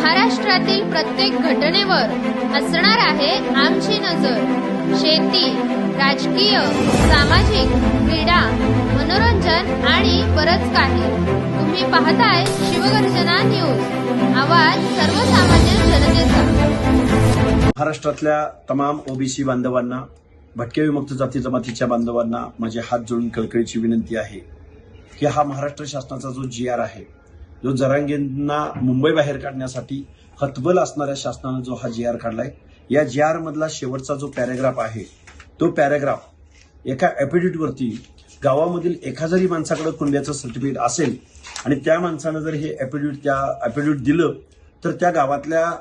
महाराष्ट्रातील प्रत्येक घटनेवर असणार आहे आमची नजर। शेती, राजकीय, सामाजिक, क्रीडा, मनोरंजन आणि बरंच काही। तुम्ही पाहताय शिवगर्जना न्यूज, आवाज सर्वसामान्य जनतेचा। महाराष्ट्रातल्या तमाम ओबीसी बांधवांना, भटक्या विमुक्त जाती जमातीच्या बांधवांना माझे हात जोडून कळकळीची विनंती आहे की हा महाराष्ट्र शासनाचा जो GR आहे, जो जरांगेंना मुंबई बाहेर काढण्यासाठी हतबल असणाऱ्या शासनाने जो हा GR काढलाय, या GR मधला शेवटचा जो पॅराग्राफ आहे, तो पॅराग्राफ एका ॲफिडेव्हिटवरती गावामधील एका जरी माणसाकडे कुंड्याचं सर्टिफिकेट असेल आणि त्या माणसानं जर हे ॲफिडेव्हिट दिलं तर त्या गावातल्या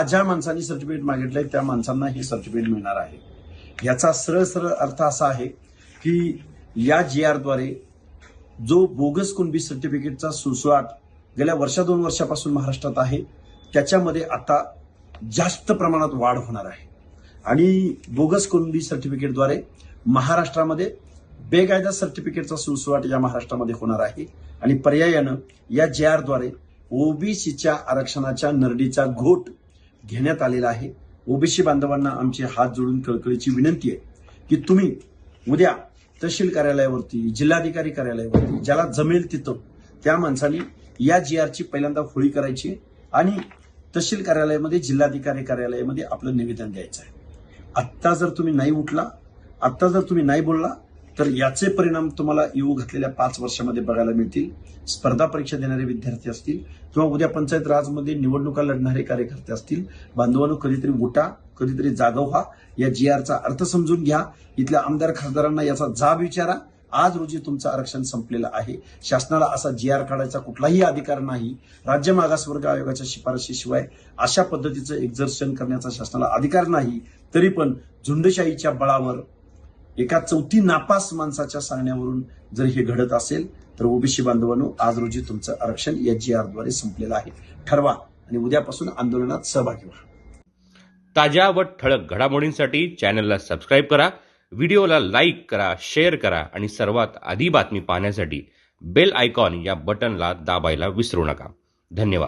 ज्या माणसांनी सर्टिफिकेट मागितलंय त्या माणसांना हे सर्टिफिकेट मिळणार आहे। याचा सरळ सरळ अर्थ असा आहे की या GR द्वारे जो बोगस कुणबी सर्टिफिकेटचा सुळसुळाट गेल्या दोन वर्षापासून महाराष्ट्रात आहे, त्याच्यामध्ये आता जास्त प्रमाणात वाढ होणार आहे आणि बोगस कुणबी सर्टिफिकेटद्वारे महाराष्ट्रामध्ये बेकायदा सर्टिफिकेटचा सुळसुळाट या महाराष्ट्रामध्ये होणार आहे आणि पर्यायानं या GR द्वारे ओबीसीच्या आरक्षणाच्या नरडीचा घोट घेण्यात आलेला आहे। ओबीसी बांधवांना आमचे हात जोडून कळकळीची विनंती आहे की तुम्ही उद्या तहसील कार्यालयावरती, जिल्हाधिकारी कार्यालयावरती ज्याला जमेल तिथं त्या माणसांनी या GRची पहिल्यांदा होळी करायची आणि तहसील कार्यालयामध्ये, जिल्हाधिकारी कार्यालयामध्ये आपलं निवेदन द्यायचं आहे। आत्ता जर तुम्ही नाही उठला, आत्ता जर तुम्ही नाही बोलला तर याचे परिणाम तुम्हाला येऊ घातलेल्या 5 वर्षामध्ये बघायला मिळतील। स्पर्धा परीक्षा देणारे विद्यार्थी असतील किंवा उद्या पंचायत राजमध्ये निवडणुका लढणारे कार्यकर्ते असतील, बांधवांनो कधीतरी उठा, कधीतरी जागा व्हा, या GRचा अर्थ समजून घ्या, इथल्या आमदार खासदारांना याचा जाब विचारा। आज रोजी तुमचं आरक्षण संपलेलं आहे। शासनाला असा GR काढायचा कुठलाही अधिकार नाही। राज्य मागासवर्ग आयोगाच्या शिफारशीशिवाय अशा पद्धतीचं एक्झर्शन करण्याचा शासनाला अधिकार नाही। तरी पण झुंडशाहीच्या बळावर एका चौथी नापास माणसाच्या सांगण्यावरून जर हे घडत असेल तर ओबीसी बांधवांनो, आज रोजी तुमचं आरक्षण या GR द्वारे संपलेलं आहे। ठरवा आणि उद्यापासून आंदोलनात सहभागी व्हा। ताज्या व ठळक घडामोडींसाठी चॅनलला सबस्क्राईब करा, व्हिडिओला लाईक करा, शेअर करा आणि सर्वात आधी बातमी पाहण्यासाठी बेल आयकॉन या बटनला दाबायला विसरू नका। धन्यवाद।